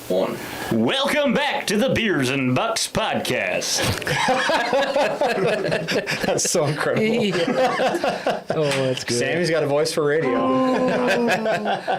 1. Welcome back to the Beers and Bucks podcast. That's so incredible. Oh, that's good. Sammy's got a voice for radio.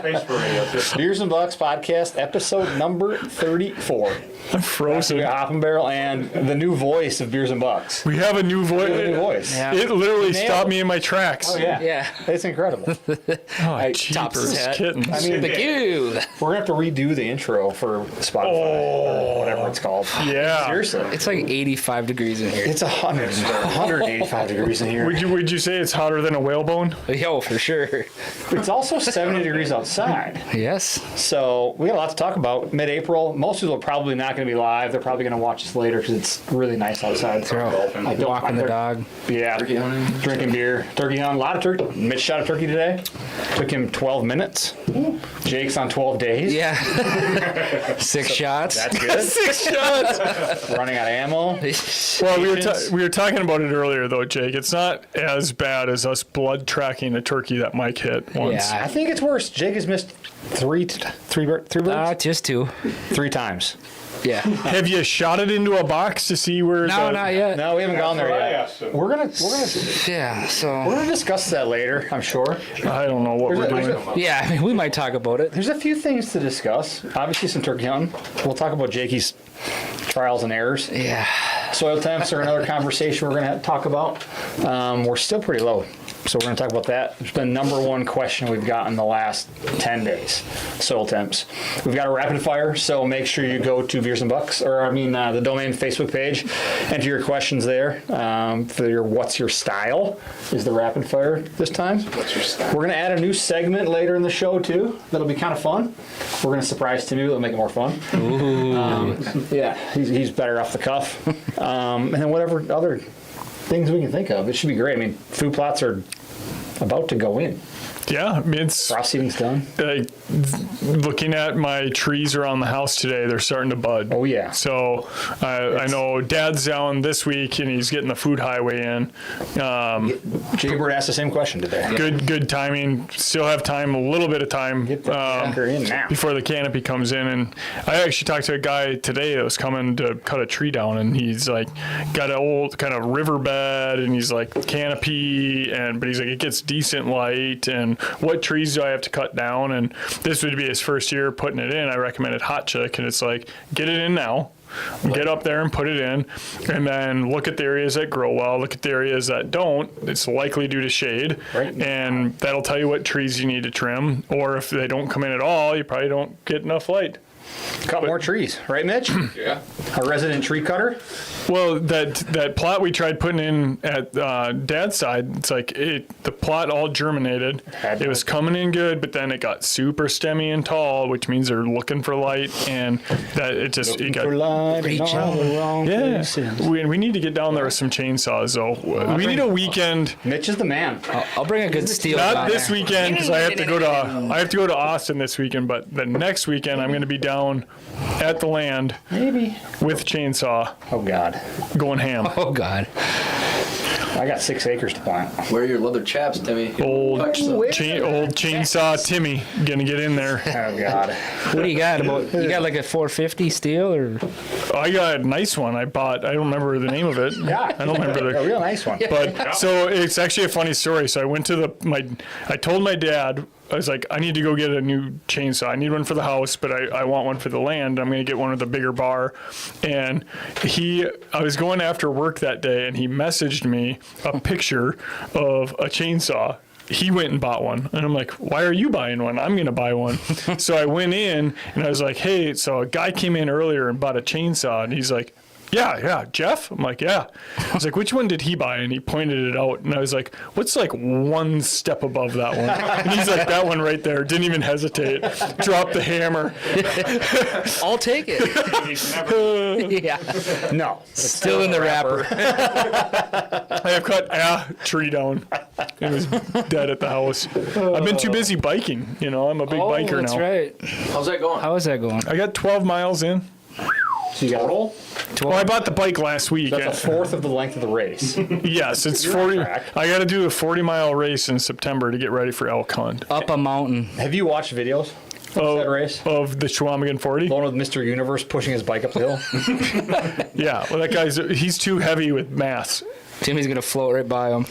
Thanks for radio. Beers and Bucks podcast, episode number 34. I'm frozen. We got Hop and Barrel and the new voice of Beers and Bucks. We have a new We have a new voice. voice. Yeah. It literally Nailed stopped it. me in my tracks. Oh, yeah. Yeah. It's incredible. Oh, Tops his jeepers head. kittens. I mean, Thank you. we're going to have to redo the intro for Spotify or whatever it's called. Yeah. Seriously. It's like 85 degrees in here. It's 185 degrees in here. Would you say it's hotter than a whalebone? Yo, for sure. It's also 70 degrees outside. Yes. So we got a lot to talk about. Mid-April, most people are probably not going to be live. They're probably going to watch us later because it's really nice outside. Walking the dog. Yeah, Turkey hunting. drinking beer, turkey hunt, a lot of turkey. Mitch shot a turkey today. Took him 12 minutes. Jake's on 12 days. Yeah. 6 shots. That's good. 6 shots. Running out of ammo. Well, Patience. we were talking about it earlier, though, Jake. It's not as bad as us blood tracking a turkey that Mike hit once. Yeah. I think it's worse. Jake has missed three birds? Just 2. 3 times. Yeah. Have you shot it into a box to see where? No, not yet. No, we haven't gone there what I yet. asked him. We're gonna Yeah, so. discuss that later, I'm sure. I don't know what we're There's doing. Yeah, I mean, we might talk about it. There's a few things to discuss. Obviously, some turkey hunting. We'll talk about Jakey's trials and errors. Yeah. Soil temps are another conversation we're going to talk about. We're still pretty low, so we're going to talk about that. It's been number one question we've gotten the last 10 days, soil temps. We've got a rapid fire, so make sure you go to Beers and Bucks, the Domain Facebook page, enter your questions there. For your What's Your Style is the rapid fire this time. What's your style? We're going to add a new segment later in the show, too. That'll be kind of fun. We're going to surprise Timmy. That'll make it more fun. Yeah, he's better off the cuff. And then whatever other things we can think of. It should be great. I mean, food plots are about to go in. Yeah, I mean, it's Frost seeding's done. looking at my trees around the house today. They're starting to bud. Oh, yeah. So I know Dad's down this week, and he's getting the food highway in. Jaybird asked the same question today. Good timing. Still have time, a little bit of time Get the anchor in now. before the canopy comes in. And I actually talked to a guy today that was coming to cut a tree down, and he's like got an old kind of riverbed, and he's like canopy, but he's like it gets decent light. And what trees do I have to cut down? And this would be his first year putting it in. I recommended Hot Chick, and it's like get it in now. Get up there and put it in, and then look at the areas that grow well, look at the areas that don't. It's likely due to shade, Right. and that'll tell you what trees you need to trim, or if they don't come in at all, you probably don't get enough light. Cut more trees, right, Mitch? Yeah. A resident tree cutter. Well, that plot we tried putting in at Dad's side, it's like the plot all germinated. It was coming in good, but then it got super stemmy and tall, which means they're looking for light, and that it just it got. For light in all the wrong Yeah, places. we need to get down there with some chainsaws though. We need a weekend. Mitch is the man. I'll bring a good steel. Not down this there. weekend because I have to go to Austin this weekend, but the next weekend I'm going to be down at the land Maybe. with chainsaw Oh, God. going ham. Oh, God. I got 6 acres to plant. Wear your leather chaps, Timmy. Old Touch some. chainsaw Timmy gonna get in there. Oh, God. What do you got? You got like a 450 steel or? I got a nice one I bought. I don't remember the name of it. Yeah. I don't remember A the. real nice one. But so it's actually a funny story. So I went to I told my dad, I was like, I need to go get a new chainsaw. I need one for the house, but I want one for the land. I'm going to get one with a bigger bar. And I was going after work that day, and he messaged me a picture of a chainsaw. He went and bought one. And I'm like, why are you buying one? I'm going to buy one. So I went in, and I was like, hey, so a guy came in earlier and bought a chainsaw. And he's like, yeah, Jeff? I'm like, yeah. I was like, which one did he buy? And he pointed it out. And I was like, what's like one step above that one? And he's like, that one right there. Didn't even hesitate. Dropped the hammer. I'll take it. Yeah. No. Still in the wrapper. I have cut a tree down. It was dead at the house. I've been too busy biking. I'm a big biker that's now. right. How's that going? How is that going? I got 12 miles in. So you got total? Well, I bought the bike last week. That's a fourth of the length of the race. Yes, it's You're on 40. track. I got to do a 40-mile race in September to get ready for elk hunt. Up a mountain. Have you watched videos? That race? of the Chequamegon 40. The one with Mr. Universe pushing his bike up the hill. Yeah, well, that he's too heavy with mass. Timmy's gonna float right by him.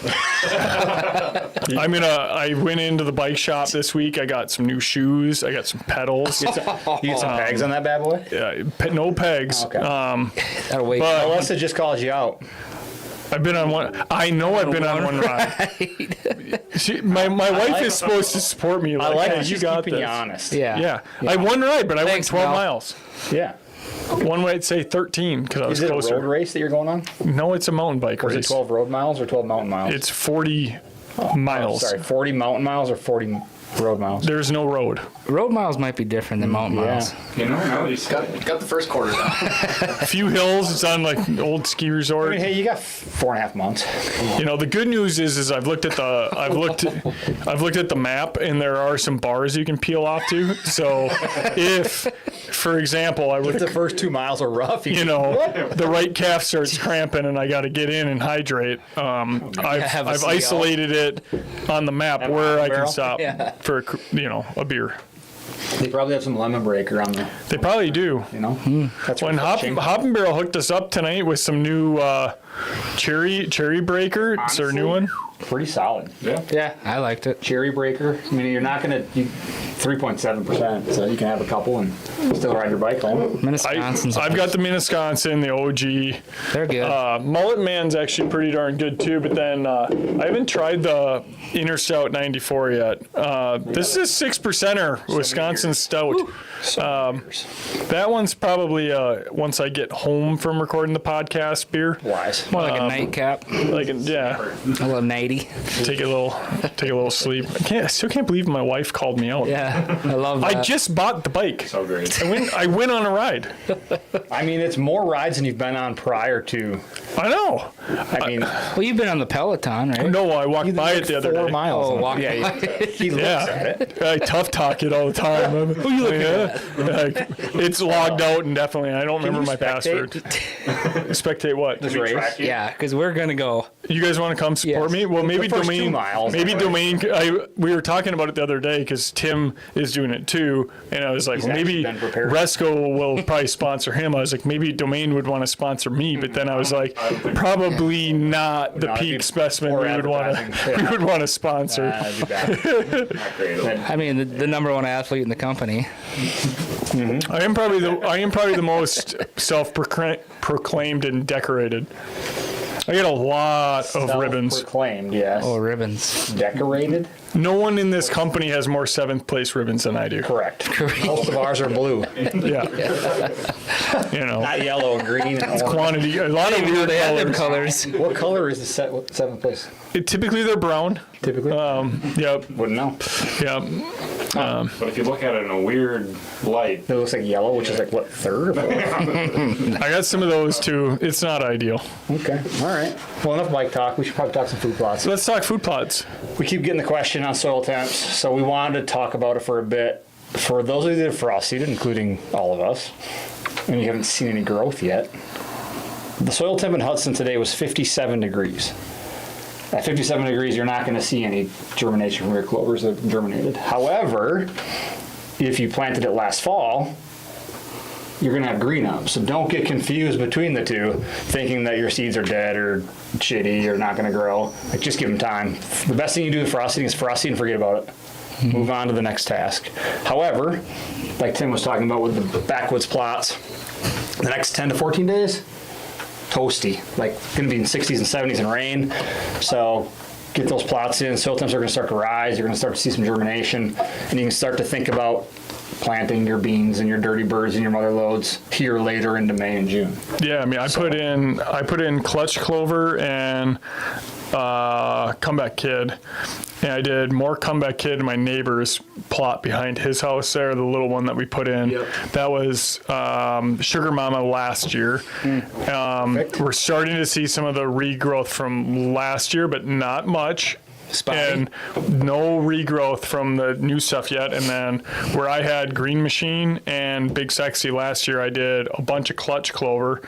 I went into the bike shop this week. I got some new shoes. I got some pedals. You get some pegs on that bad boy? No pegs. Okay. That'll wait. But Alyssa just called you out. I've been on one. I know I've been on one ride. My wife is supposed to support me. I like hey, that you she's got keeping this. you honest. Yeah. I won ride, but I went Thanks, 12 Mel. miles. Yeah. One way I'd say 13 because I was Is it a closer. road race that you're going on? No, it's a mountain bike Or is it race. 12 road miles or 12 mountain miles? It's 40 miles. Sorry, 40 mountain miles or 40 road miles? There's no road. Road miles might be different than mountain miles. You know, no, you got the first quarter down. A few hills. It's on like an old ski I resort. mean, hey, you got 4.5 months. You know, the good news is I've looked at the map, and there are some bars you can peel off to. So, if, for example, I If would, the first 2 miles are rough, you know, the right calf starts cramping, and I got to get in and hydrate. have a I've CL. isolated it on the map Have a where I barrel? can stop for a beer. they probably have some lemon breaker on the, They probably do. you know? That's When Hop and Barrel hooked us up tonight with some new cherry breaker, it's their new one. Pretty solid. Yeah, I liked it. Cherry breaker. I mean, you're not going to 3.7%, so you can have a couple and still ride your bike home. Minnesotan's. I've got the Minnesotan, the OG. They're good. Mullet Man's actually pretty darn good too, but then I haven't tried the Inner Stout 94 yet. This is a 6%er Wisconsin Stout. That one's probably once I get home from recording the podcast beer. Wise. More like a nightcap, Like yeah, a little nighty. take a little sleep. I still can't believe my wife called me out. Yeah, I love that. I just bought the bike. So great. I went on a ride. I mean, it's more rides than you've been on prior to. I know. I mean, Well, you've been on the Peloton, right? No, I walked by it the other 4 day. miles. Oh, walk yeah, he looks at it. I tough talk it all the time. Who you looking at? Like, it's logged out indefinitely. I don't remember my password. Spectate what? This race. Yeah, because we're gonna go. You guys want to come support Yes. me? Well, maybe The first 2 Domain. miles. Maybe Domain. We were talking about it the other day because Tim is doing it too, and I was like, well, actually maybe been prepared. Resco will probably sponsor him. I was like, maybe Domain would want to sponsor me, but then I was like, probably not the No, it'd peak be specimen poor we would want to. advertising. We would want to sponsor. That'd be bad. I mean, the number one athlete in the company. I am probably the most self-proclaimed and decorated. I get a lot of ribbons. Proclaimed, yes. Oh, ribbons. Decorated? No one in this company has more 7th place ribbons than I do. Correct. Most of ours are blue. Yeah. You know, Not yellow, green, and orange. quantity, a lot of You know, weird they have them colors. colors. What color is the 7th place? Typically they're brown. Typically? Yep. Wouldn't know. Yep. But if you look at it in a weird light, It looks like yellow, which is like, what, 3rd or 4th? I got some of those too. It's not ideal. Okay, all right. Well, enough bike talk. We should probably talk some food plots. Let's talk food plots. We keep getting the question on soil temps, so we wanted to talk about it for a bit. For those of you that are frost seeded, including all of us, and you haven't seen any growth yet, the soil temp in Hudson today was 57 degrees. At 57 degrees, you're not going to see any germination from your clovers that have germinated. However, if you planted it last fall, you're going to have green up. So don't get confused between the two, thinking that your seeds are dead or shitty or not going to grow. Like, just give them time. The best thing you do with frost seeding is frost seed and forget about it. Move on to the next task. However, like Tim was talking about with the backwoods plots, the next 10 to 14 days, toasty. Like, going to be in 60s and 70s and rain. So get those plots in. Soil temps are going to start to rise. You're going to start to see some germination. And you can start to think about planting your beans and your dirty birds and your mother loads here later into May and June. Yeah, I mean, I put in clutch clover and comeback kid, and I did more comeback kid in my neighbor's plot behind his house there, the little one that we put in. Yep. That was Sugar Mama last year. We're starting to see some of the regrowth from last year, but not much. Spotty. and no regrowth from the new stuff yet. And then where I had Green Machine and Big Sexy last year, I did a bunch of clutch clover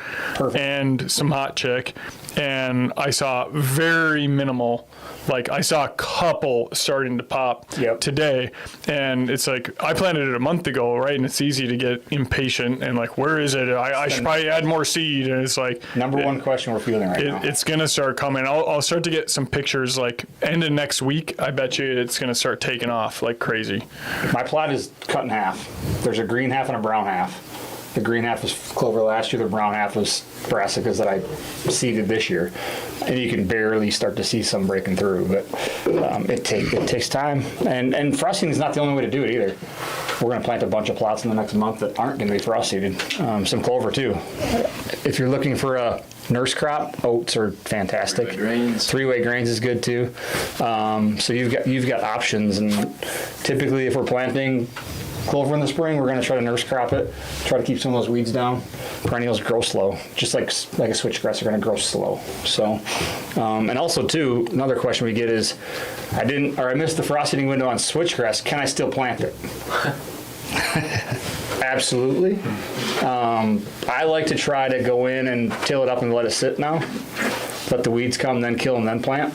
and some hot chick, and I saw very minimal. Like I saw a couple starting to pop today, and it's like I planted it a month ago, right? And it's easy to get impatient and like, where is it? I should probably add more seed, and it's like Number one question we're fielding right now. it's gonna start coming. I'll start to get some pictures like end of next week. I bet you it's gonna start taking off like crazy. My plot is cut in half. There's a green half and a brown half. The green half was clover last year. The brown half was brassicas that I seeded this year. And you can barely start to see some breaking through, but it takes time. And frosting is not the only way to do it either. We're going to plant a bunch of plots in the next month that aren't going to be frost seeded. Some clover too. If you're looking for a nurse crop, oats are fantastic. Three-way grains is good too. So you've got options, and typically if we're planting clover in the spring, we're going to try to nurse crop it, try to keep some of those weeds down. Perennials grow slow, just like a switchgrass are going to grow slow. So, and also too, another question we get is, I missed the frost seeding window on switchgrass. Can I still plant it? Absolutely. I like to try to go in and till it up and let it sit now. Let the weeds come, then kill, and then plant.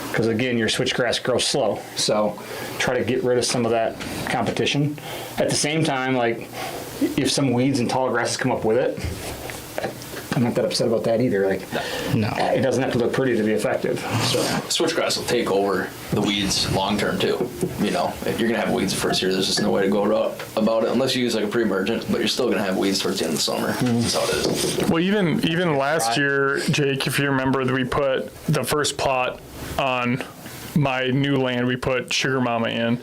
Because again, your switchgrass grows slow. So try to get rid of some of that competition. At the same time, like if some weeds and tall grasses come up with it, I'm not that upset about that either. Like, No. it doesn't have to look pretty to be effective. So Switchgrass will take over the weeds long term too. You know, if you're gonna have weeds the first year, there's just no way to go about it unless you use like a pre-emergent. But you're still gonna have weeds towards the end of the summer. That's how it is. Well, even last year, Jake, if you remember, we put the first plot on my new land, we put Sugar Mama in,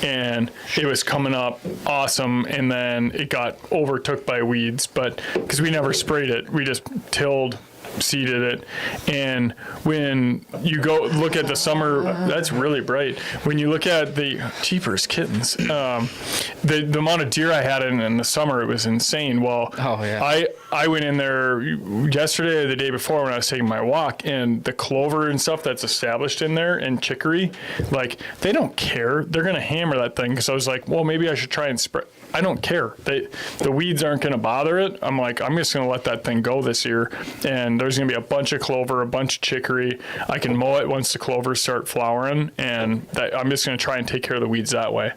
and it was coming up awesome, and then it got overtook by weeds, but because we never sprayed it, we just tilled, seeded it. And when you go look at the summer, that's really bright. When you look at the Jeepers kittens, the amount of deer I had in the summer, it was insane. Well, I went in there yesterday or the day before when I was taking my walk, and the clover and stuff that's established in there and chicory, like they don't care. They're gonna hammer that thing. Because I was like, well, maybe I should try and spray. I don't care. The weeds aren't going to bother it. I'm like, I'm just going to let that thing go this year. And there's going to be a bunch of clover, a bunch of chicory. I can mow it once the clovers start flowering, and I'm just going to try and take care of the weeds that way.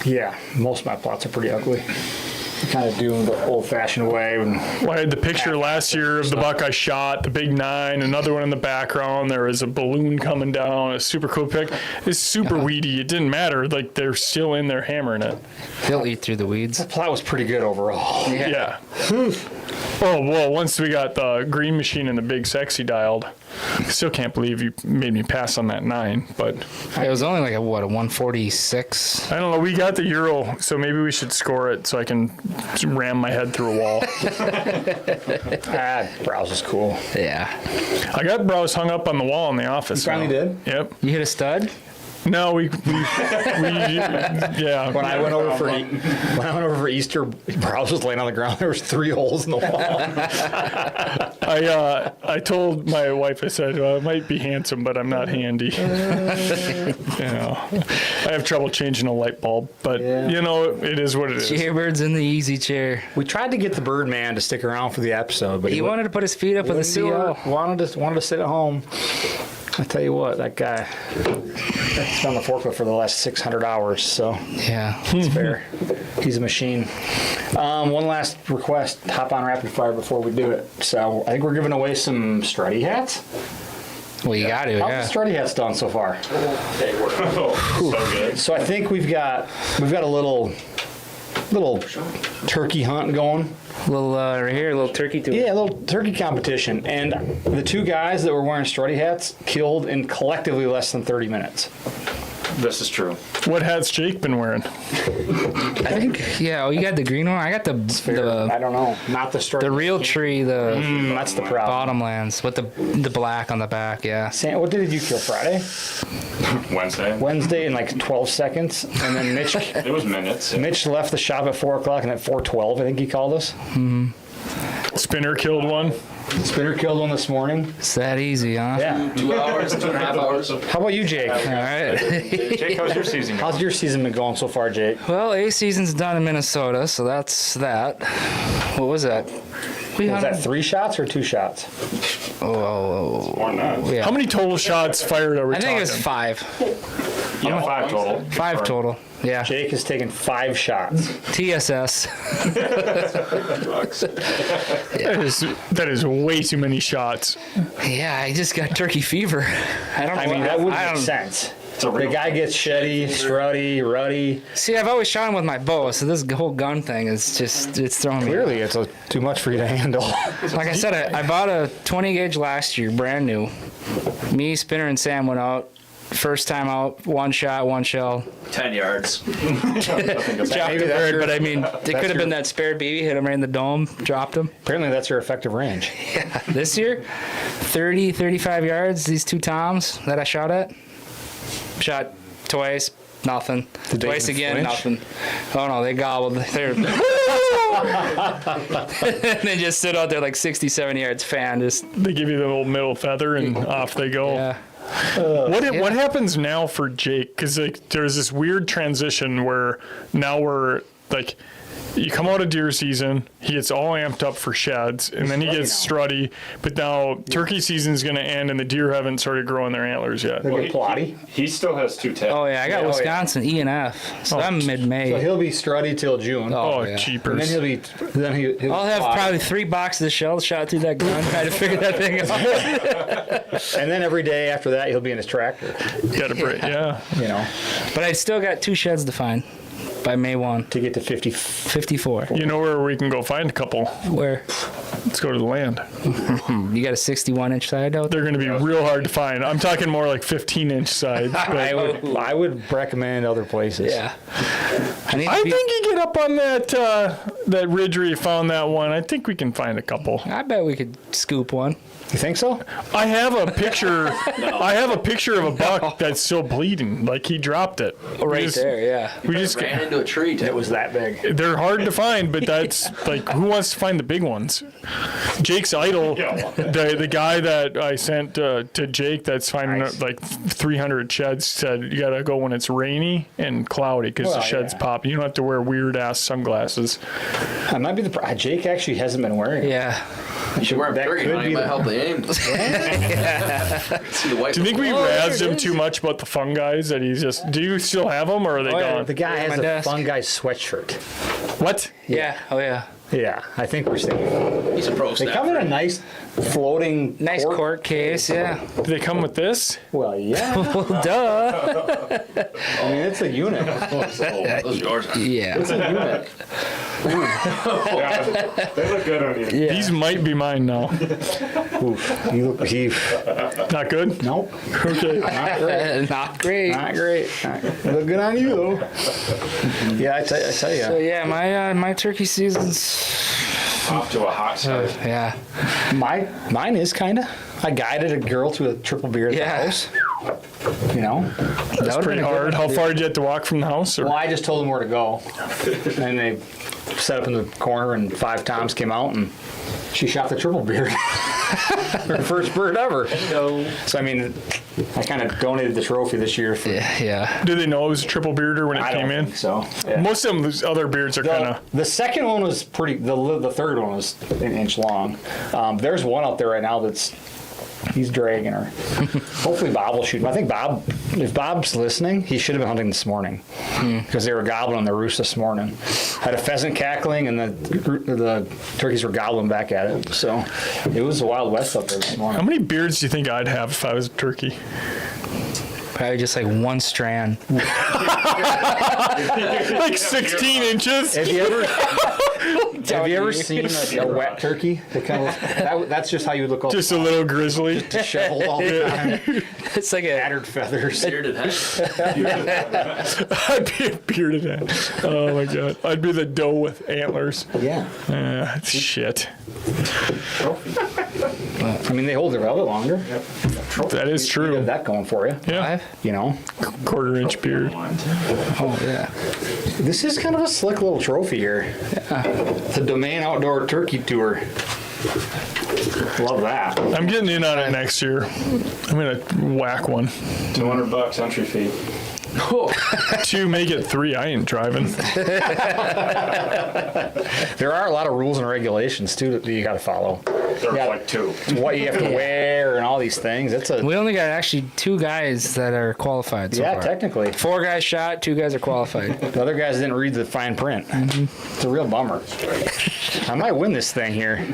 yeah, most of my plots are pretty ugly. Kind of doing the old-fashioned way. Well, I had the picture last year of the buck I shot, the big 9, another one in the background. There was a balloon coming down, a super cool pic. It's super weedy. It didn't matter. Like, they're still in there hammering it. They'll eat through the weeds. The plot was pretty good overall. Yeah. Oh, well, once we got the Green Machine and the Big Sexy dialed, I still can't believe you made me pass on that 9, but It was only like a 146. I don't know. We got the Euro, so maybe we should score it so I can ram my head through a wall. Browse is cool. Yeah. I got Browse hung up on the wall in the office. You finally now. did? Yep. You hit a stud? No, yeah. When I went over for Easter, Browse was laying on the ground. There was 3 holes in the wall. I told my wife, I said, well, I might be handsome, but I'm not handy. You know, I have trouble changing a light bulb, but you know, it is what it is. Jairbird's in the easy chair. We tried to get the Birdman to stick around for the episode, but He wanted to put his feet up on the CO. Wanted to sit at home. I tell you what, that guy, he's been on the forklift for the last 600 hours, so Yeah. it's fair. He's a machine. One last request, hop on rapid fire before we do it. So I think we're giving away some Strutty hats. Well, you got to, How's yeah. the Strutty hats done so far? So good. So I think we've got a little turkey hunt going. Little right here, a little turkey to Yeah, a little turkey competition. And the 2 guys that were wearing Strutty hats killed in collectively less than 30 minutes. This is true. What hat's Jake been wearing? I think, yeah, oh, you got the green one? I got I the don't know. Not the Strutty. real tree, the That's the problem. bottomlands with the black on the back, yeah. Sam, what did you kill Friday? Wednesday in like 12 seconds. And then Mitch It was minutes. Mitch left the shop at 4 o'clock, and at 4:12, I think he called us. Spinner killed one. Spinner killed one this morning. It's that easy, huh? Yeah. 2 hours, 2.5 hours. How about you, Jake? All right. Jake, how's your season going? How's your season been going so far, Jake? Well, A season's done in Minnesota, so that's that. What was that? Was that 3 shots or 2 shots? Oh, More than that. yeah. How many total shots fired are we I think it was talking? 5. Yeah, 5 total. 5 total. Yeah. Jake has taken 5 shots. TSS. That is way too many shots. Yeah, I just got turkey fever. I don't know. I mean, that would I make don't- sense. It's a The real guy gets sheddy, strutty, ruddy. See, I've always shot him with my bow, so this whole gun thing is just, it's throwing me. Clearly, it's too much for you to handle. Like I said, I bought a 20 gauge last year, brand new. Me, Spinner, and Sam went out. First time out, 1 shot, 1 shell. 10 yards. Dropped Maybe a that's bird, your- but I mean, it could have been that spared baby, hit him right in the dome, dropped him. Apparently, that's your effective range. This year, 30, 35 yards, these 2 toms that I shot at. Shot twice, nothing. Did they Twice even again, flinch? nothing. Oh no, they gobbled. They're they just stood out there like 60, 70 yards fan, just, They give you the little middle feather and off they go. yeah. What happens now for Jake? Because like there's this weird transition where now we're like, you come out of deer season, he gets all amped up for sheds, and then he gets strutty. But now turkey season's going to end, and the deer haven't started growing their antlers yet. They get plotty. He still has 2 tags. Oh yeah, I got Yeah, oh, yeah. Wisconsin E and F, so Oh, I'm mid-May. So he'll be strutty till June. Oh, yeah. And cheapers. then he'll I'll have plotty. probably 3 boxes of shells shot through that gun, trying to figure that thing out. And then every day after that, he'll be in his tractor. Got a break, yeah. You know, But I still got 2 sheds to find by May 1. to get to 50. 54. You know where we can go find a couple? Where? Let's go to the land. You got a 61-inch side out there? They're going to be real hard to find. I'm talking more like 15-inch sides. But I would recommend other places. Yeah. I need to I be- think you get up on that ridge where you found that one. I think we can find a couple. I bet we could scoop one. You think so? I have a picture. I have a picture of a buck that's still bleeding. Like he dropped it. Right We just- there, yeah. We just Ran into a tree, too. It was that big. they're hard to find, but that's like who wants to find the big ones? Jake's idol, the guy that I sent to Jake that's finding Nice. like 300 sheds said you gotta go when it's rainy and cloudy because the Well, sheds yeah. pop. You don't have to wear weird ass sunglasses. That might be the. Jake actually hasn't been wearing it. Yeah. You should wear a That turkey could on be it. Might the- help the aim. See the white. Do you think we razzed him too much about the fungi that he's just? Do you still have them or are they gone? The guy My has a desk. fungi sweatshirt. What? Yeah. Oh, yeah. Yeah, I think we're staying. He's a pro They come in a snapper. nice floating. Nice cork case, yeah. Do they come with this? Well, yeah. Well, duh. I mean, it's a unit. Those are yours. Yeah. It's a unit. Yeah, they look good on you. Yeah. These might be mine now. Oof. He, Not good? nope. Okay. Not great. Not great. Not great. Look good on you though. Yeah, I tell So you. yeah, my turkey season's Off to a hot start. yeah. Mine is kind of. I guided a girl to a triple beer at Yeah. the house. You know. That's pretty hard. How far did you have to walk from the house? Or? Well, I just told them where to go, and they set up in the corner, and 5 toms came out, and she shot the triple beard. Her first bird ever. So I mean, I kind of donated the trophy this year. For, Yeah. Did they know it was a triple bearder when it I came don't in? think so. Yeah. Most of them, those other beards are kind of. The second one was pretty. The third one was an inch long. There's one out there right now that's. He's dragging her. Hopefully Bob will shoot him. I think Bob, if Bob's listening, he should have been hunting this morning because they were gobbling on the roost this morning. Had a pheasant cackling and the turkeys were gobbling back at it. So it was the Wild West up there this How morning. many beards do you think I'd have if I was a turkey? Probably just like one strand. Like 16 inches? Have you ever seen a wet turkey? That kind of, that's just how you look all Just a little grizzly. disheveled all the time. It's like a Tattered feathers. Bearded head. I'd be a bearded head. Oh my god. I'd be the doe with antlers. Yeah. Shit. I mean, they hold their velvet longer. That is You have true. that going for you. Yeah. 5. You know, Quarter-inch beard. Oh yeah. this is kind of a slick little trophy here. The Domain Outdoor Turkey Tour. Love that. I'm getting in on it next year. I'm gonna whack one. $200 entry fee. 2, make it 3. I ain't driving. There are a lot of rules and regulations too that you got to follow. There's Yeah. like 2. What you have to wear and all these things. It's a We only got actually 2 guys that are qualified so yeah, far. technically. 4 guys shot, 2 guys are qualified. The other guys didn't read the fine print. It's a real bummer. I might win this thing here.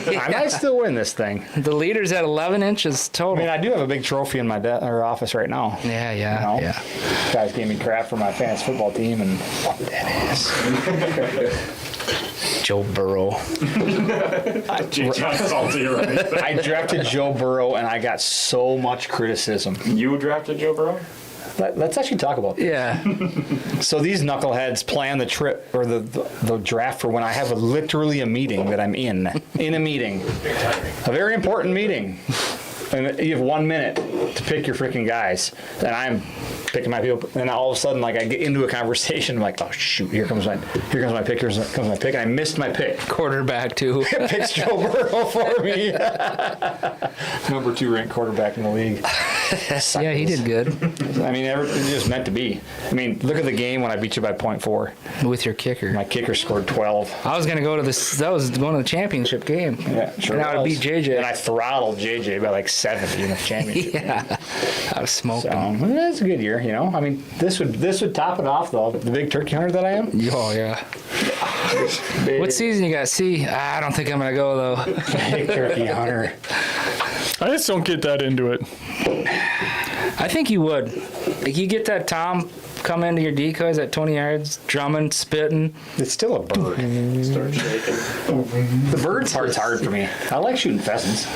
I might still win this thing. The leader's at 11 inches I total. mean, I do have a big trophy in my office right now. Yeah, You know? Guys gave me crap for my fantasy football team, and fuck that ass. Joe Burrow. Not salty or anything. I drafted Joe Burrow, and I got so much criticism. You drafted Joe Burrow? Let's actually talk about this. Yeah. So these knuckleheads plan the trip or the draft for when I have literally a meeting that I'm in a meeting, a very important meeting, and you have 1 minute to pick your freaking guys, and I'm picking my people, and all of a sudden, like, I get into a conversation, I'm like, oh shoot, here comes my pick, and I missed my pick. Quarterback, too. Picks Joe Burrow for me. Number 2 ranked quarterback in the league. Yeah, he did good I mean, it's just meant to be. I mean, look at the game when I beat you by 0.4. with your kicker. My kicker scored 12. I was going to go to this. That was going to the championship game. Yeah, sure. And I would was. beat JJ. And I throttled JJ by like 70 in the championship. Yeah. I was smoking. So that's a good year, you know. I mean, this would top it off though. The big turkey hunter that I am. Oh, yeah. What season you got? C? I don't think I'm going to go, though. Big turkey hunter. I just don't get that into it. I think you would. Like, you get that Tom come into your decoys at 20 yards, drumming, spitting. It's still a bird. Start shaking. The bird part's hard for me. I like shooting pheasants.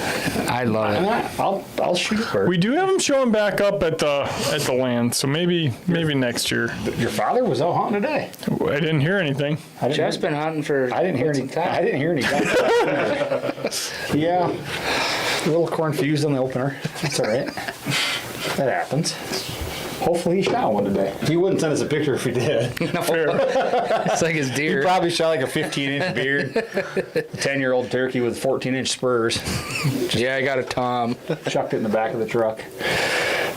I love it. I'll shoot a bird. We do have them showing back up at the land, so maybe next year. Your father was out hunting today. I didn't hear anything. I didn't Jeff's hear, been hunting for I didn't hear quite any. some time. I didn't hear any guns. Yeah, a little confused on the opener. It's all right. That happens. Hopefully he shot one today. He wouldn't send us a picture if he did. It's like his He deer. probably shot like a 15-inch beard. A 10-year-old turkey with 14-inch spurs. Yeah, I got a Tom. Chucked it in the back of the truck.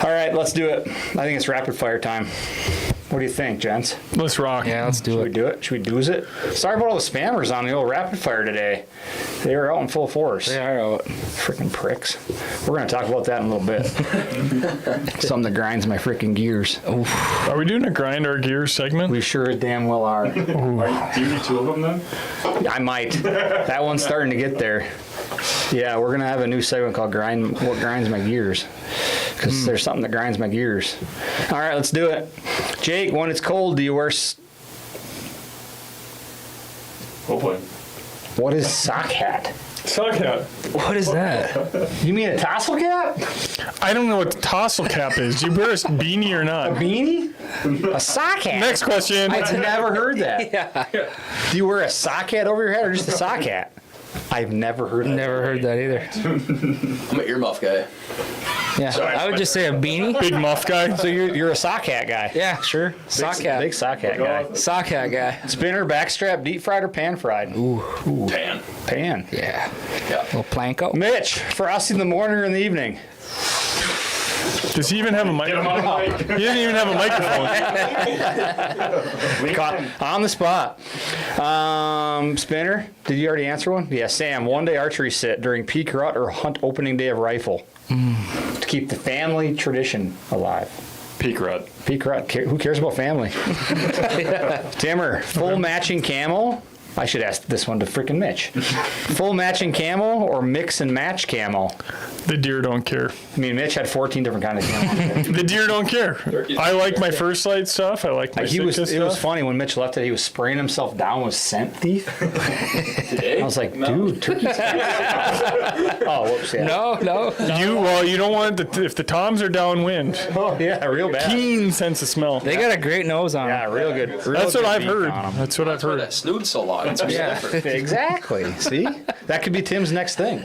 All right, let's do it. I think it's rapid fire time. What do you think, gents? Let's rock. Yeah, let's Should do we it. do it? Should we do it? Sorry about all the spammers on the old rapid fire today. They were out in full force. They are out. Freaking pricks. We're going to talk about that in a little bit. Something that grinds my freaking gears. Are we doing a grind our gears segment? We sure damn well are. Do you need 2 of them then? I might. That one's starting to get there. Yeah, we're going to have a new segment called What Grinds My Gears. Because there's something that grinds my gears. All right, let's do it. Jake, when it's cold, do you wear... Hopefully. What is sock hat? Sock hat. What is that? You mean a tassel cap? I don't know what the tassel cap is. Do you wear a beanie or not? Beanie? A sock hat? Next question. I've never heard that. Yeah. Do you wear a sock hat over your head or just a sock hat? I've never heard that. Never heard that either. I'm an earmuff guy. Yeah, I would just say a beanie. Big muff guy. So you're a sock hat guy. Yeah, sure. Sock hat. Big sock hat guy. Sock hat guy. Spinner, backstrap, deep fried or pan fried? Ooh. Pan. Pan. Yeah. Yeah. Little planko. Mitch, frosty in the morning or in the evening? Does he even have a Get him microphone? on the mic. He doesn't even have a microphone. Caught on the spot. Spinner, did you already answer one? Yeah, Sam, one-day archery sit during peak rut or hunt opening day of rifle to keep the family tradition alive. Peak rut. Peak rut, who cares about family? Timmer, full matching camo. I should ask this one to freaking Mitch. Full matching camo or mix and match camo? The deer don't care. I mean, Mitch had 14 different kinds of camo. The deer don't care. I like my First Light stuff. I like my Sitka It was stuff. funny when Mitch left it. He was spraying himself down with scent thief. I was like, dude, turkey's. Oh, whoops! Yeah. No. You don't want if the toms are downwind. Oh yeah, real bad. Keen sense of smell. They got a great nose on Yeah, them. real good. Real That's what good I've beak heard. on 'em. That's what I've Where heard. that snood's so long. dog. It's different. Exactly. See? That could be Tim's next thing.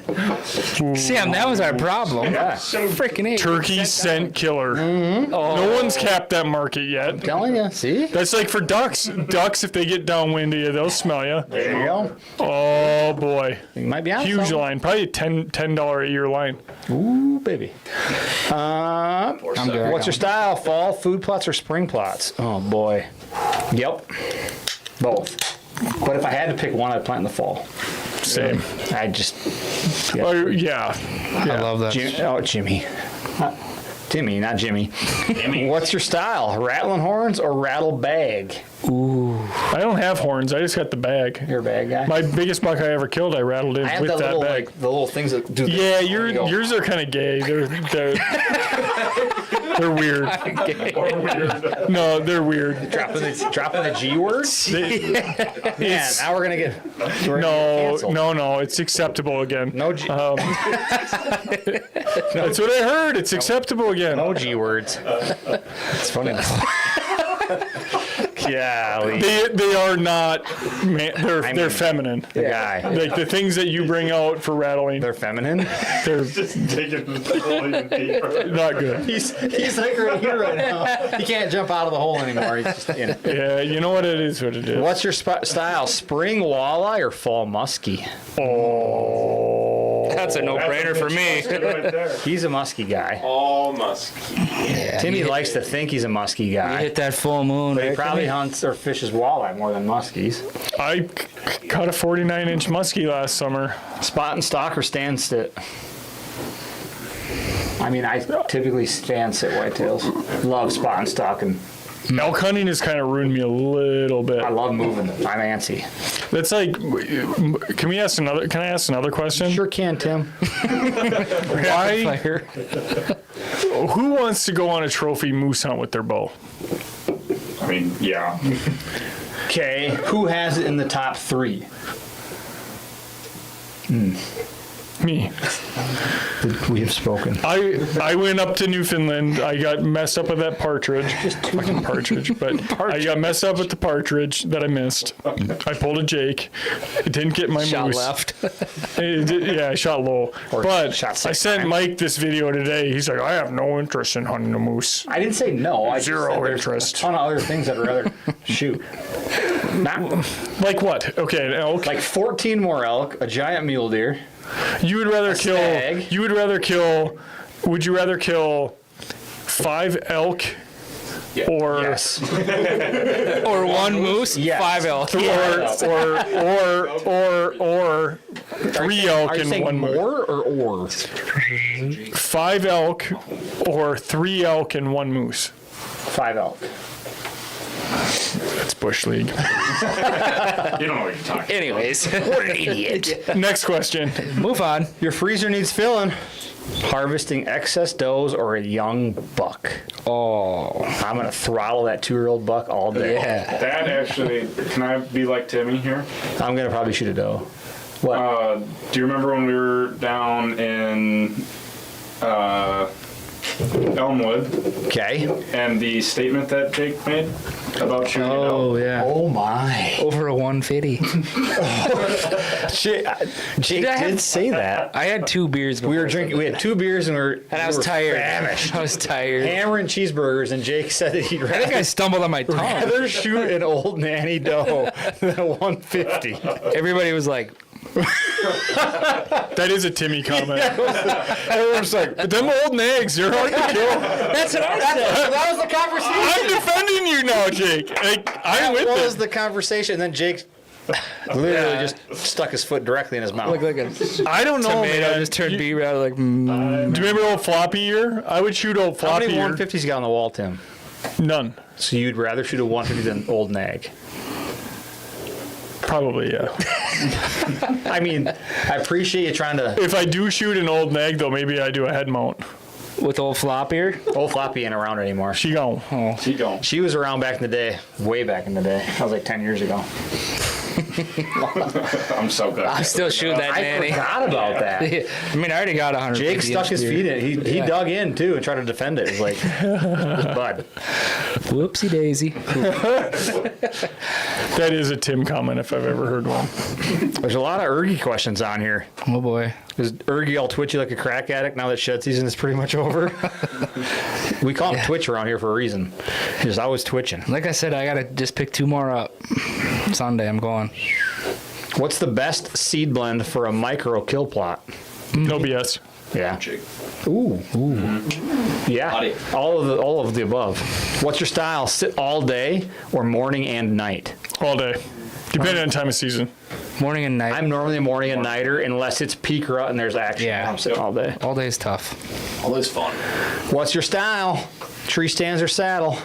Sam, that was our problem. Yeah. Freaking A. Turkey scent killer. Mm-hmm. No one's capped that market yet. Telling you. See? That's like for ducks. Ducks, if they get downwind of you, they'll smell you. There you go. Oh boy, You might be on huge something. line, probably $10 a year line. Ooh, baby. I'm good. What's your style? Fall, food plots, or spring plots? Oh, boy. Yep. Both. But if I had to pick one, I'd plant in the fall. Same. I just... Oh yeah. I love that. Jimmy. Timmy, not Jimmy. What's your style? Rattling horns or rattle bag? I don't have horns. I just got the bag. You're a bag guy. My biggest buck I ever killed, I rattled in I have with that that little, bag. like, the little things that do. Yeah, There you go. yours are kind of gay. They're weird. No, they're weird. dropping the G word. Man, now we're gonna get canceled. No, it's acceptable again. No G. That's what I heard. It's acceptable again. No G words. It's funny. Golly. They are not. They're feminine. The guy. Like the things that you bring out for rattling, They're feminine. they're Just digging even deeper. not good. He's like right here right now. He can't jump out of the hole anymore. He's just in it. Yeah, you know what it is. What it is. What's your style? Spring walleye or fall muskie? Oh, That's a no-brainer for me. Right there. He's a muskie guy. All musky. Timmy likes to think he's a muskie You guy. hit that full moon. But he right? probably hunts or fishes walleye more than muskies. I caught a 49-inch muskie last summer. Spot and stock or stand sit? I mean, I typically stand sit whitetails. Love spot and stock, and Elk hunting has kind of ruined me a little bit. I love moving. I'm antsy. That's like, can I ask another question? Sure can, Tim. Why? Fire. Who wants to go on a trophy moose hunt with their bow? I mean, yeah. Okay, who has it in the top 3? Me. We have spoken. I went up to Newfoundland. I got messed up with that partridge. Fucking partridge. But I got messed up with the partridge that I missed. I pulled a Jake. It didn't get my Shot moose. left. Yeah, I shot low. Or But shot I 6 sent times. Mike this video today. He's like, I have no interest in hunting a moose. I didn't say no. I just Zero said there's interest. A ton of other things I'd rather shoot. Not Like what? Okay, an elk. like 14 more elk, a giant mule deer. You would rather kill. stag. You would rather kill. Would you rather kill 5 elk, or Yes. Or one moose, Yes. 5 elk. or 3 elk Are you and saying 1 moose? more or? 5 elk or 3 elk and 1 moose? 5 elk. That's Bush League. You don't know what you're talking Anyways, What an idiot. Next question. move on. Your freezer needs filling. Harvesting excess does or a young buck? Oh, I'm going to throttle that 2-year-old buck all day. yeah. That actually, can I be like Timmy here? I'm going to probably shoot a doe. What? Do you remember when we were down in Elmwood Okay. and the statement that Jake made about shooting Oh, yeah. Oh, my. Over a 150. Jake did say that. I had 2 beers before. We were drinking. We had 2 beers and And I was tired. I was tired. hammering cheeseburgers, and Jake said that he'd I think I stumbled on my tongue. rather shoot an old nanny doe than a 150. Everybody was like, That is a Timmy comment. Everyone's like, But them old nags, they're hard to kill. that's what I said. That was the conversation. I'm defending you now, Jake. I'm with That was it. the conversation. And then Jake literally just stuck his foot directly in his mouth. look like a I don't know, tomato man. just turned Do beer out like, you remember old floppy ear? I would shoot old How floppy many ear. 150s you got on the wall, Tim? None. So you'd rather shoot a 150 than old nag? Probably, yeah. I mean, I appreciate you trying to. If I do shoot an old nag, though, maybe I do a head mount. with old flop ear. Old Floppy ain't around anymore. She gone. She don't. She was around back in the day, way back in the day. That was like 10 years ago. I'm so good. I'm still shooting that I nanny. forgot about that. I mean, I already got 100. Jake stuck his feet in. He dug in too and tried to defend it. It was like, bud. Whoopsie daisy. That is a Tim comment if I've ever heard one. There's a lot of Ergy questions on here. Oh boy. Is Ergy all twitchy like a crack addict now that shed season is pretty much over? We call him Twitch around here for a reason. He's always twitching. Like I said, I gotta just pick 2 more up. Sunday, I'm going. What's the best seed blend for a micro kill plot? No BS. Yeah. Jake. Ooh. Yeah. Howdy. All of the above. What's your style? Sit all day or morning and night? All day. Depending on time of season. Morning and night. I'm normally a morning and nighter unless it's peak rut and there's action. Yeah. I'm sitting all day. All day is tough. All this fun. What's your style? Tree stands or saddle?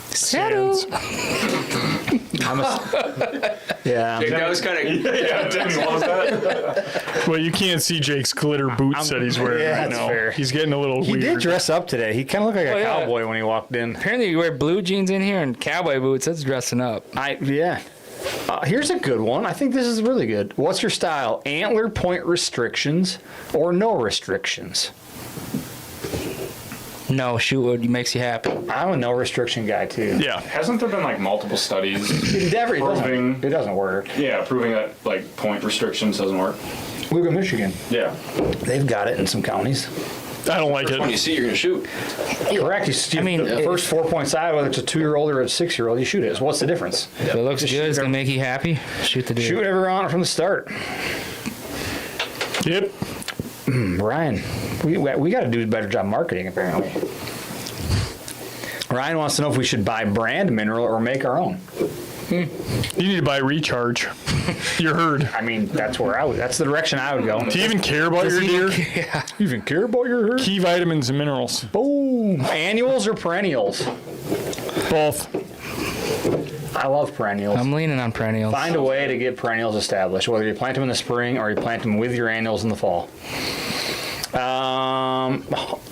Saddle. I'm a, yeah. That was kind of. Yeah, Tim loves that. Well, you can't see Jake's glitter boots that he's wearing Yeah, right that's now. fair. He's getting a little He weird. did dress up today. He kind of looked like a Oh, yeah. cowboy when he walked in. Apparently, you wear blue jeans in here and cowboy boots. That's dressing up. Yeah. Here's a good one. I think this is really good. What's your style? Antler point restrictions or no restrictions? No, shoot what makes you happy. I'm a no restriction guy too. Yeah. Hasn't there been like multiple studies? It Proving- doesn't work. Yeah, proving that like point restrictions doesn't work. Look at Michigan. Yeah. They've got it in some counties. I don't like When it. you see, you're gonna shoot. Correct. I mean, the first 4 point side, whether it's a 2-year-old or a 6-year-old, you shoot it. So what's the difference? If it looks good, it's gonna make you happy. Shoot the dude. Shoot every round from the start. Yep. Ryan, we got to do a better job marketing apparently. Ryan wants to know if we should buy brand mineral or make our own. You need to buy Recharge. You're heard. I mean, that's the direction I would go. Do you even care about your deer? Yeah. You even care about your herd? Key vitamins and minerals. Boom. Annuals or perennials? Both. I love perennials. I'm leaning on perennials. Find a way to get perennials established, whether you plant them in the spring or you plant them with your annuals in the fall.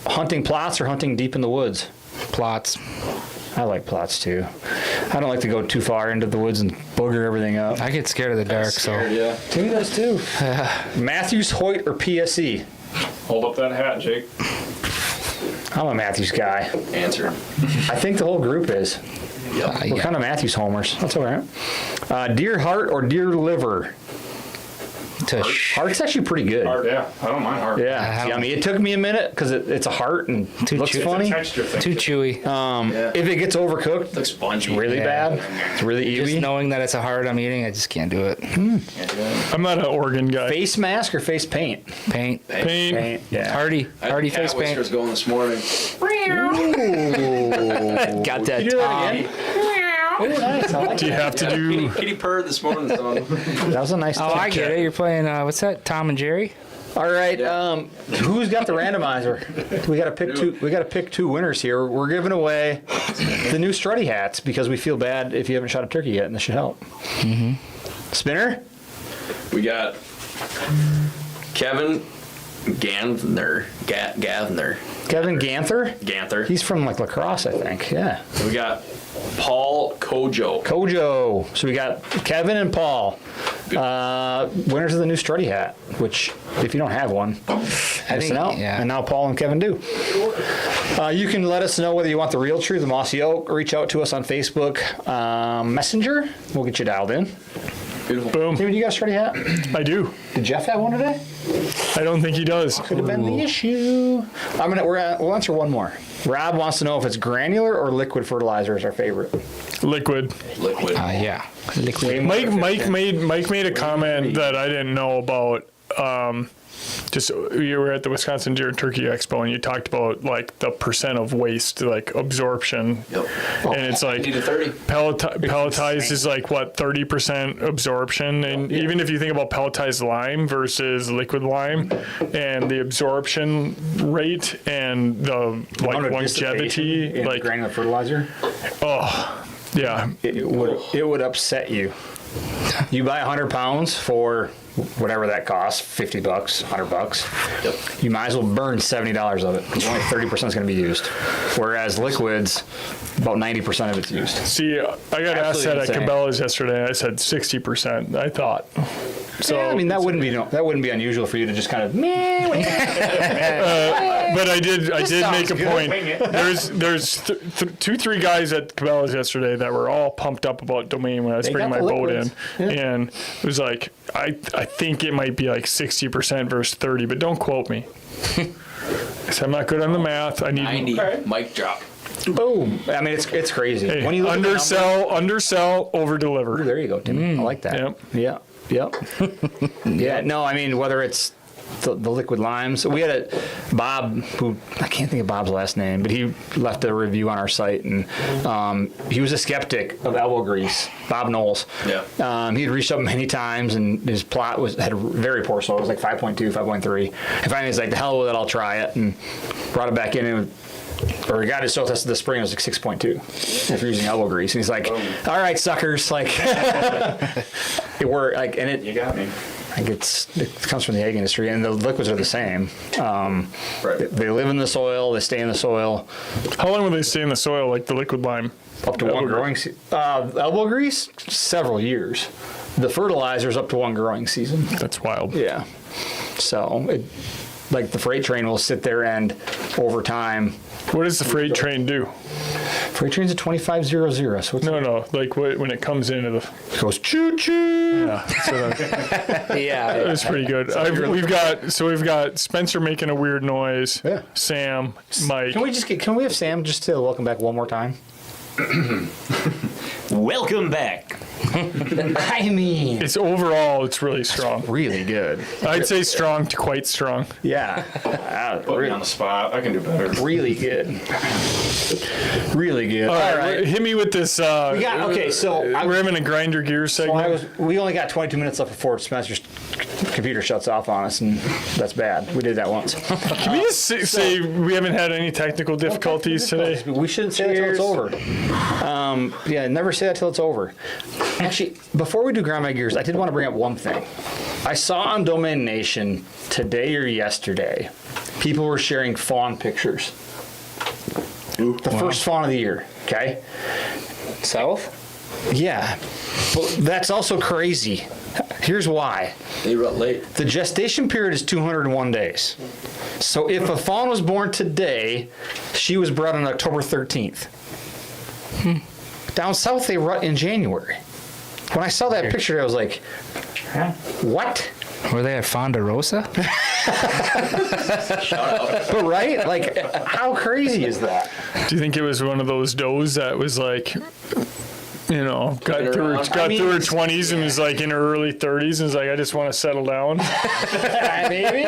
Hunting plots or hunting deep in the woods? Plots. I like plots too. I don't like to go too far into the woods and booger everything up. I get scared of the dark, so Yeah. Timmy does too. Matthews, Hoyt, or PSE? Hold up that hat, Jake. I'm a Matthews guy. Answer. I think the whole group is. Yep. We're kind of Matthews homers. That's all right. Deer heart or deer liver? Heart's actually pretty good. Hard, yeah. I don't mind hard. Yeah, I it's don't- yummy. It took me a minute because it's a heart and Too looks chew- It's a funny. texture thing. Too chewy. Yeah. If it gets overcooked, Looks spongy. really Yeah. bad. It's really Just ewy. knowing that it's a hard I'm eating, I just can't do it. I'm not an organ guy. Face mask or face paint? Paint. Paint. Paint. Yeah. Hardy. I had Hardy cat face paint. whiskers going this morning. Got that You do that tongue. again? Ooh, nice. I like Do you that. have to Kitty, do? kitty purred this morning, son. That was a nice. Oh, touch. I get it. You're playing, what's that? Tom and Jerry? All right. Who's got the randomizer? We got to pick two. We got to pick 2 winners here. We're giving away the new Strutty hats because we feel bad if you haven't shot a turkey yet, and this should help. Mm-hmm. Spinner. We got Kevin Ganther. Ganther. Kevin Ganther. Ganther. He's from like lacrosse, I think. Yeah. We got Paul Kojo. Kojo. So we got Kevin and Paul. Winners of the new Strutty hat, which if you don't have one, missing out. yeah. And now Paul and Kevin do. You can let us know whether you want the real truth, the Mossy Oak. Reach out to us on Facebook Messenger. We'll get you dialed in. Beautiful. Boom. David, you got a Strutty hat? I do. Did Jeff have one today? I don't think he does. Could have been the issue. We'll answer one more. Rob wants to know if it's granular or liquid fertilizer is our favorite. Liquid. Liquid. Yeah. Liquid. Mike made a comment that I didn't know about. Just you were at the Wisconsin Deer and Turkey Expo and you talked about like the percent of waste, like absorption, Yep. and it's like 80 to 30. pelletized is like what 30% absorption, and even if you think about pelletized lime versus liquid lime, and the absorption rate and the like Amount of longevity, dissipation in like granular fertilizer, yeah, it would upset you. You buy 100 pounds for whatever that costs, $50, $100. Yep. You might as well burn $70 of it because only 30% is going to be used. Whereas liquids, about 90% of it's used. See, I got asked that at Cabela's yesterday, and I said 60%, I thought. So, Yeah, I mean, that wouldn't be unusual for you to just kind of, meh. but I did make a good. point. Wing it. There's 2-3 guys at Cabela's yesterday that were all pumped up about Domain when I was They bringing my got the boat in, liquids. Yeah. and it was like I think it might be like 60% versus 30, but don't quote me. I said I'm not good on the math. I need 90. Mic drop. Boom. I mean, it's crazy. Hey, When you look at the undersell, over Ooh, deliver. there you go, Timmy. I like that. Yep. Yep. Yeah. No, I mean, whether it's the liquid limes, we had a Bob who I can't think of Bob's last name, but he left a review on our site, and he was a skeptic of elbow grease. Bob Knowles. Yeah. He had reached up many times, and his plot had very poor soil. It was like 5.2, 5.3. And finally, he's like, "The hell with it, I'll try it," and brought it back in and. Or he got his soil tested this spring, it was like 6.2 if you're using elbow grease. And he's like, all right, suckers. Like, it worked. Like, and You got me. it comes from the egg industry, and the liquids are the same. Right. They live in the soil, they stay in the soil. How long will they stay in the soil, like the liquid lime? Up to one growing season. Elbow grease, several years. The fertilizer's up to one growing season. That's wild. Yeah. So, like the freight train will sit there and over time. What does the freight train do? Freight train's a 2500, so it's No, like when it comes into the. it goes choo choo. Yeah, so Yeah. that's pretty good. We've got Spencer making a weird noise. Yeah. Sam, Mike. Can we have Sam just to welcome back one more time? Welcome back. I mean, It's overall, it's really strong. really good. I'd say strong to quite strong. Yeah. Put me on the spot. I can do better. Really good. Really good. All right, hit me with this. Okay, so we're having a grinder gear segment. we only got 22 minutes left before Spencer's computer shuts off on us, and that's bad. We did that once. Can we just say we haven't had any technical difficulties today? We shouldn't say that till it's over. Yeah, never say that till it's over. Actually, before we do grind my gears, I did want to bring up one thing. I saw on Domain Nation today or yesterday, people were sharing fawn pictures. The first fawn of the year, okay? South? Yeah, but that's also crazy. Here's why. They rut late. The gestation period is 201 days. So if a fawn was born today, she was bred on October 13th. Down south, they rut in January. When I saw that picture, I was like, what? Were they at Fonda Rosa? But right? Like, how crazy is that? Do you think it was one of those does that was like, got through her 20s and was like in her early 30s and was like, I just want to settle down? Maybe,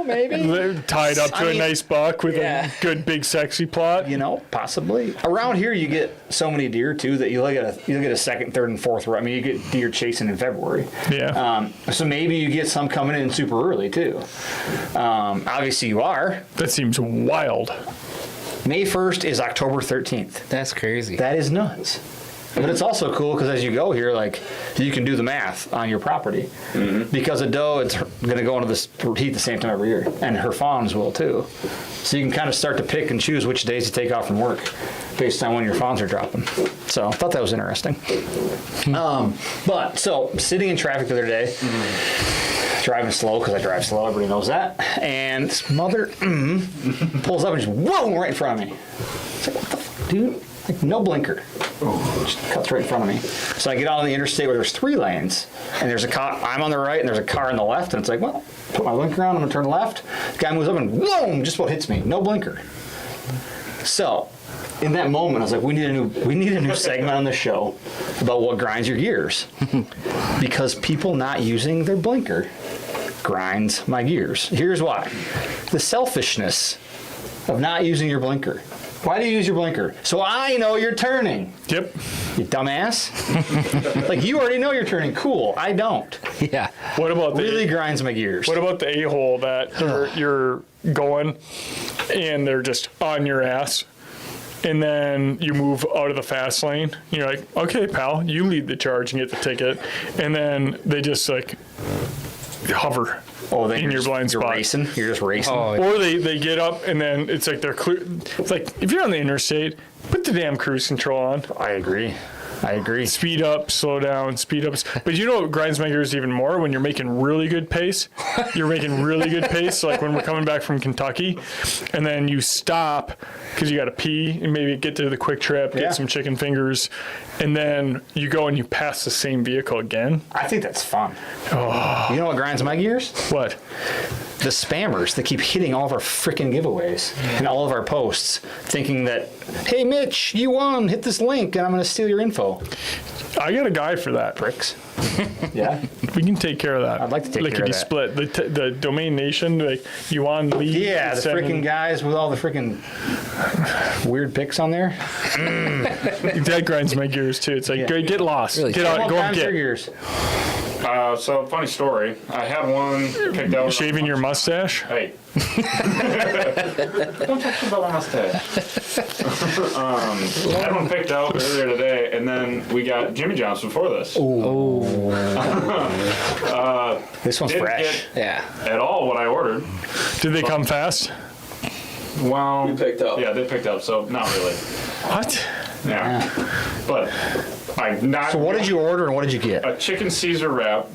maybe. Tied up to a nice buck with a good big sexy plot. Possibly. Around here, you get so many deer too that you look at a second, third, and fourth. I mean, you get deer chasing in February. Yeah. So maybe you get some coming in super early too. Obviously, you are. That seems wild. May 1st is October 13th. That's crazy. That is nuts. But it's also cool because as you go here, like, you can do the math on your property. Because a doe, it's going to go into this heat the same time every year. And her fawns will too. So you can kind of start to pick and choose which days to take off from work based on when your fawns are dropping. So I thought that was interesting. So sitting in traffic the other day, driving slow because I drive slow, everybody knows that. And this mother pulls up and just, whoa, right in front of me. It's like, what the fuck, dude? Like, no blinker. Just cuts right in front of me. So I get out on the interstate where there's 3 lanes, and there's a car, I'm on the right, and there's a car on the left, and it's like, well, put my blinker on, I'm gonna turn left. The guy moves up and boom, just about hits me. No blinker. So, in that moment, I was like, we need a new segment on the show about what grinds your gears. Because people not using their blinker grinds my gears. Here's why. The selfishness of not using your blinker. Why do you use your blinker? So I know you're turning. Yep. You dumbass. Like, you already know you're turning. Cool. I don't. Yeah. What about Really grinds my gears. What about the a-hole that you're going and they're just on your ass? And then you move out of the fast lane. You're like, okay, pal, you lead the charge and get the ticket. And then they just like hover then in you're your blind you're spot. racing. You're just racing. Oh, Or they get up and then it's like they're clear. It's like if you're on the interstate, put the damn cruise control on. I agree. Speed up, slow down, speed up. But you know what grinds my gears even more? When you're making really good pace. You're making really good pace, like when we're coming back from Kentucky, and then you stop because you got to pee and maybe get to the Quick Trip, get Yeah. some chicken fingers, and then you go and you pass the same vehicle again. I think that's fun. You know what grinds my gears? What? The spammers that keep hitting all of our freaking giveaways and all of our posts, thinking that, hey, Mitch, you won. Hit this link, and I'm going to steal your info. I got a guy for that. Bricks. Yeah. We can take care of that. I'd like to take care of Lickety that. split. The domain nation, like you want lead. Yeah, the freaking guys with all the freaking weird pics on there. That grinds my gears too. It's like get lost. Really? Get out. What Go and grinds your get. gears? So funny story. I had one picked out. Shaving your mustache. Hey. Don't talk about my mustache. I had one picked out earlier today, and then we got Jimmy John's before this. This one's Didn't fresh. get Yeah. at all what I ordered. Did they come fast? Well, We picked up. Yeah, they picked up, so not really. What? Yeah. But I not. So what did you order and what did you get? A chicken Caesar wrap.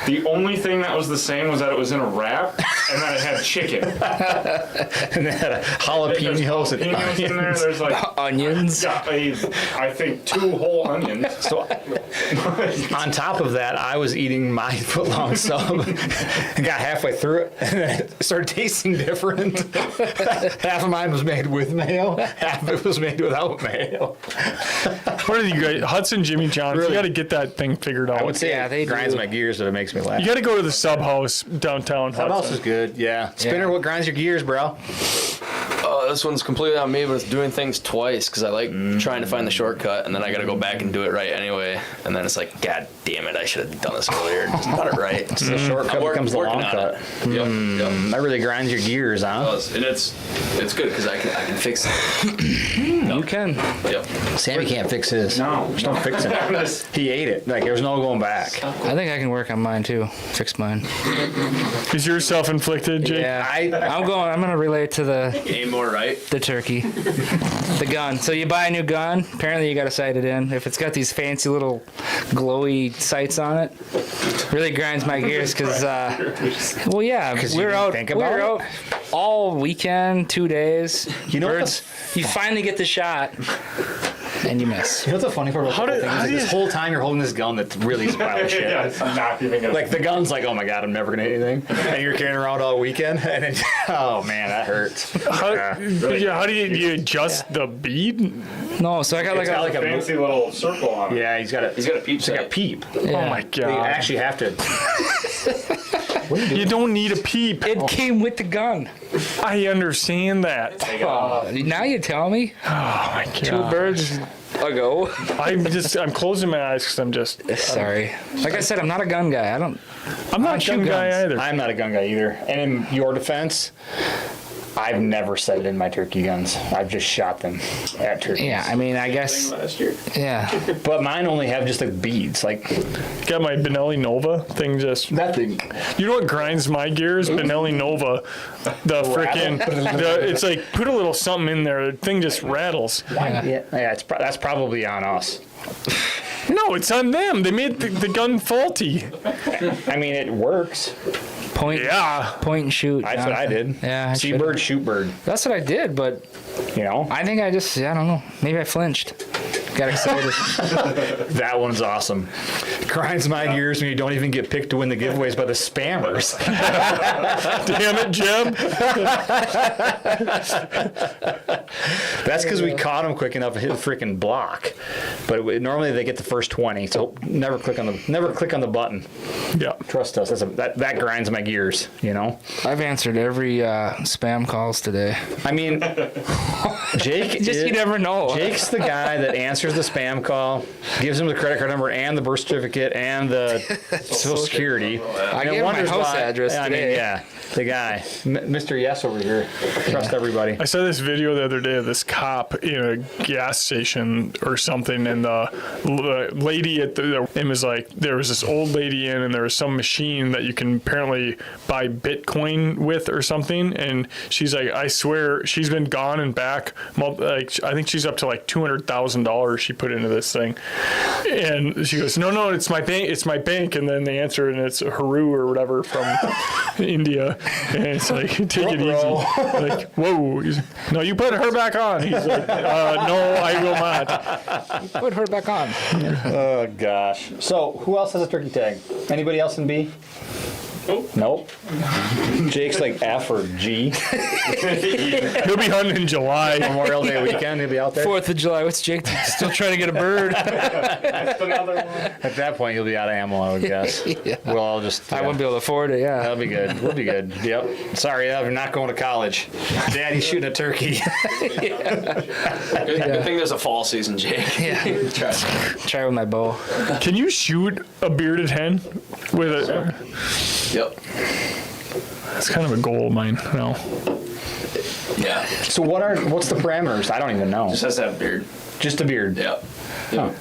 The only thing that was the same was that it was in a wrap and that it had chicken. And they had There's jalapenos and jalapenos in there. There's like Onions. I think 2 whole onions. So on top of that, I was eating my footlong sub and got halfway through it and then it started tasting different. Half of mine was made with mayo, half of it was made without mayo. What are you guys? Hudson, Jimmy John's. Really? You got to get that thing figured out. I would say Yeah, it they grinds do. my gears, but it makes me laugh. You got to go to the Sub House downtown. Clubhouse Hudson. is good, yeah. Spinner, what grinds your gears, bro? This one's completely on me, but it's doing things twice because I like trying to find the shortcut, and then I got to go back and do it right anyway. And then it's like, God damn it, I should have done this earlier. Just done it right. The shortcut becomes the long cut. Yep, yep. That really grinds your gears, huh? And it's good because I can fix it. You can. Yep. Sammy can't fix his. No. Just don't fix it. He ate it. Like, there's no going back. I think I can work on mine too. Fix mine. Is yours self-inflicted, Jake? Yeah. I'm gonna relate to Aim more right. the turkey. The gun. So you buy a new gun, apparently you gotta sight it in. If it's got these fancy little glowy sights on it, really grinds my gears because well yeah, 'Cause we you were didn't out think about out all weekend, 2 days. You know what birds, you finally get the shot and you miss. You know what's the funny part about the whole thing is, like, this whole time you're holding this gun that really is wild as shit. Yeah, it's not even gonna. Like the gun's like, oh my god, I'm never gonna hit anything, and you're carrying around all weekend, and then, oh man, that hurts. How do you adjust the bead? No, so I got like It's got a like a fancy little circle on it. Yeah, he's got a peep It's like a sight. peep. yeah. Oh my You god! actually have to. You don't need a peep. It came with the gun. I understand that. Now you tell me. Oh my god! 2 birds ago. I'm closing my eyes because I'm just. Sorry. Like I said, I'm not a gun guy. I'm not a shoot gun guy guns. either. I'm not a gun guy either. And in your defense, I've never set it in my turkey guns. I've just shot them at turkeys. Yeah, I mean, I guess. Last year. Yeah. But mine only have just like beads. Like Got my Benelli Nova thing just. that thing. You know what grinds my gears? Benelli Nova. The freaking. It's like, put a little something in there. The thing just rattles. Yeah, that's probably on us. No, it's on them. They made the gun faulty. I mean, it works. Point and shoot. That's what I did. Yeah, I See should've. bird, shoot bird. That's what I did, but You know, I think I don't know. Maybe I flinched. Got excited. that one's awesome. Grinds my gears when you don't even get picked to win the giveaways by the spammers. Damn it, Jeb. That's because we caught them quick enough to hit the freaking block. But normally they get the first 20, so never click on the button. Yeah. Trust us. That grinds my gears. You know. I've answered every spam calls today. I mean, Jake. You never know. Jake's the guy that answers the spam call, gives him the credit card number and the birth certificate and the Social Security. I and gave him my wonders house why- address I mean, today. yeah. The guy, Mr. Yes over here. Trust everybody. I saw this video the other day of this cop in a gas station or something, and the lady at the and was like, there was this old lady in, and there was some machine that you can apparently buy Bitcoin with or something, and she's like, I swear she's been gone and back, like I think she's up to like $200,000 she put into this thing, and she goes, no, it's my bank, and then they answer, and it's Haru or whatever from India, and it's like, take it easy, like, whoa, no, you put her back on. He's like, no, I will not. Put her back on. Oh gosh. So who else has a turkey tag? Anybody else in B? Nope. Jake's like F or G. He'll be hunting in July. Memorial Day weekend, he'll be out there. 4th of July. What's Jake still trying to get a bird? Another one. At that point, you'll be out of ammo, I would guess. Yeah. We'll all just. I wouldn't be able to afford it. Yeah. That'll be good. We'll be good. Yep. Sorry, you're not going to college. Daddy's shooting a turkey. Good thing there's a fall season, Jake. Yeah. Try with my bow. Can you shoot a bearded hen with a? Yep. That's kind of a goal of mine. No. Yeah. So what's the parameters? I don't even know. Just has to have a beard. Just a beard. Yep. Oh.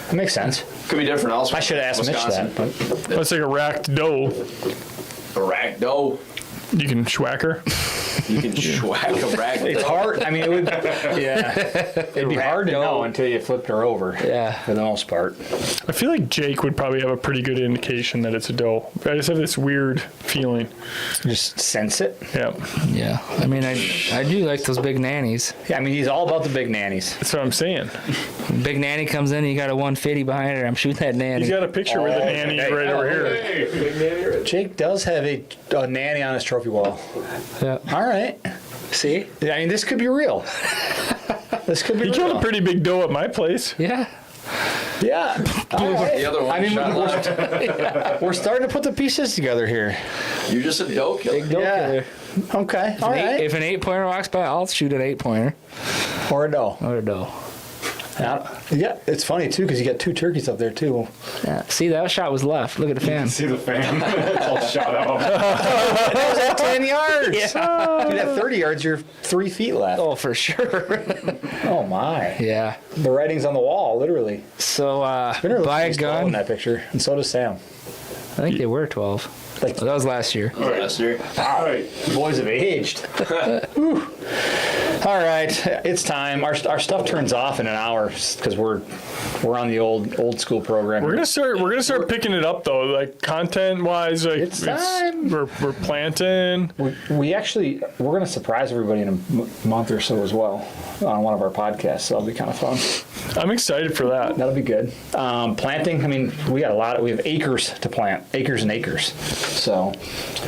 That makes sense. Could be different elsewhere. I should have asked Wisconsin. Mitch that. But That's like a racked doe. A rag doe. You can schwack her. You can schwack a rag it's doe. hard. I mean, it would. Yeah. It'd be hard to know until you flipped her over. Yeah. For the most part. I feel like Jake would probably have a pretty good indication that it's a doe. I just have this weird feeling. Just sense it. Yeah. Yeah. I mean, I do like those big nannies. Yeah. I mean, he's all about the big nannies. That's what I'm saying. Big nanny comes in, you got a 150 behind her. I'm shooting that nanny. He's got a picture with a nanny hey. right over here. Jake does have a nanny on his trophy wall. Yeah. All right. See? I mean, this could be real. This could be He real. killed a pretty big doe at my place. Yeah. Yeah. All right. The other one I mean, shot left. we're starting to put the pieces together here. You're just a doe killer. Yeah. Okay. All right. If an 8-pointer walks by, I'll shoot an 8-pointer. Or a doe. Or a doe. Yeah. It's funny too because you got 2 turkeys up there too. Yeah. See, that shot was left. Look at the fan. See the fan? It's all shot out. That was at 10 yards. Yeah. Dude, at 30 yards, you're 3 feet left. Oh, for sure. Oh my. Yeah. The writing's on the wall, literally. So, Winter looks buy a pretty small in gun. that picture, and so does Sam. I think they were 12. Like, Oh, that was last year. Last year. All right. the boys have aged. Whew. All right, it's time. Our stuff turns off in an hour because we're on the old school program. We're gonna start picking it up though, like content wise. Like It's time. we're planting. We're gonna surprise everybody in a month or so as well on one of our podcasts. So that'll be kind of fun. I'm excited for that. That'll be good. Planting. I mean, we have acres to plant, acres and acres. So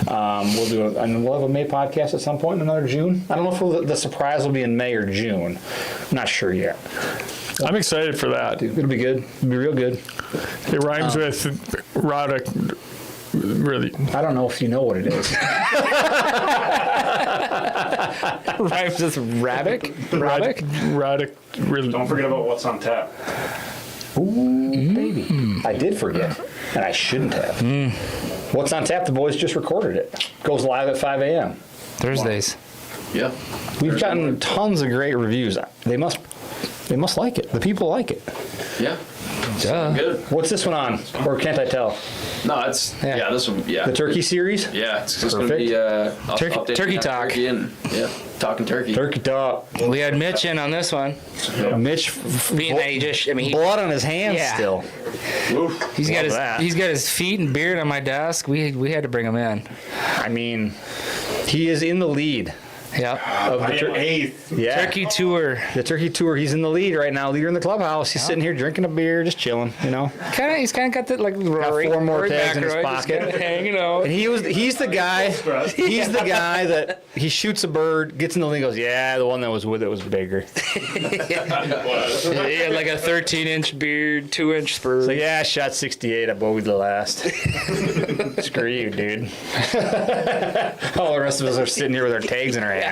we'll have a May podcast at some point in another June. I don't know if the surprise will be in May or June. I'm not sure yet. I'm excited for that. It'll be good. It'll be real good. It rhymes with Roddick. Really, I don't know if you know what it is. Rhymes with rabbit? Rabbit? Roddick. Really. Don't forget about what's on tap. Baby. I did forget, and I shouldn't have. What's on tap? The boys just recorded it. Goes live at 5 a.m. Thursdays. Yeah. We've gotten tons of great reviews. They must like it. The people like it. Yeah. Duh. Good. What's this one on? Or can't I tell? No, it's yeah. This one. Yeah. The turkey series? Yeah. It's just gonna Perfect. be Turkey updating that talk. turkey and yeah, talking turkey. Turkey talk. We had Mitch in on this one. Mitch, Being that he blood on his hands Yeah. still. he's got that. he's got his feet and beard on my desk. We had to bring him in. I mean, he is in the lead Yeah. of I the am eighth. yeah. Turkey tour. The turkey tour. He's in the lead right now. Leader in the clubhouse. He's sitting here drinking a beer, just chilling. You know. He's kind of got that like Rory. 4 more Rory tags in his McIlroy, just pocket. kinda hanging out. And he's the guy. He's the guy that he shoots a bird, gets in the lead, and goes, yeah, the one that was with it was bigger. He had like a 13-inch beard, 2-inch spurs. So yeah, I shot 68. I bogeyed the last. Screw you, dude. All the rest of us are sitting here with our tags in our hands.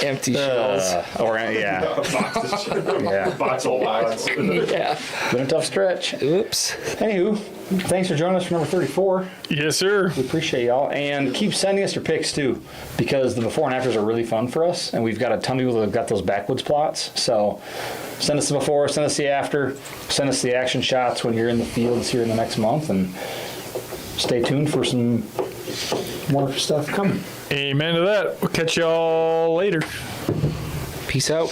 Empty shells. Yeah. Yeah. Box of wads. Yeah. Been a tough stretch. Oops. Anywho, thanks for joining us for number 34. Yes, sir. We appreciate y'all. And keep sending us your pics too, because the before and afters are really fun for us. And we've got a ton of people that have got those backwoods plots. So send us the before, send us the after, send us the action shots when you're in the fields here in the next month. And stay tuned for some more stuff coming. Amen to that. We'll catch y'all later. Peace out.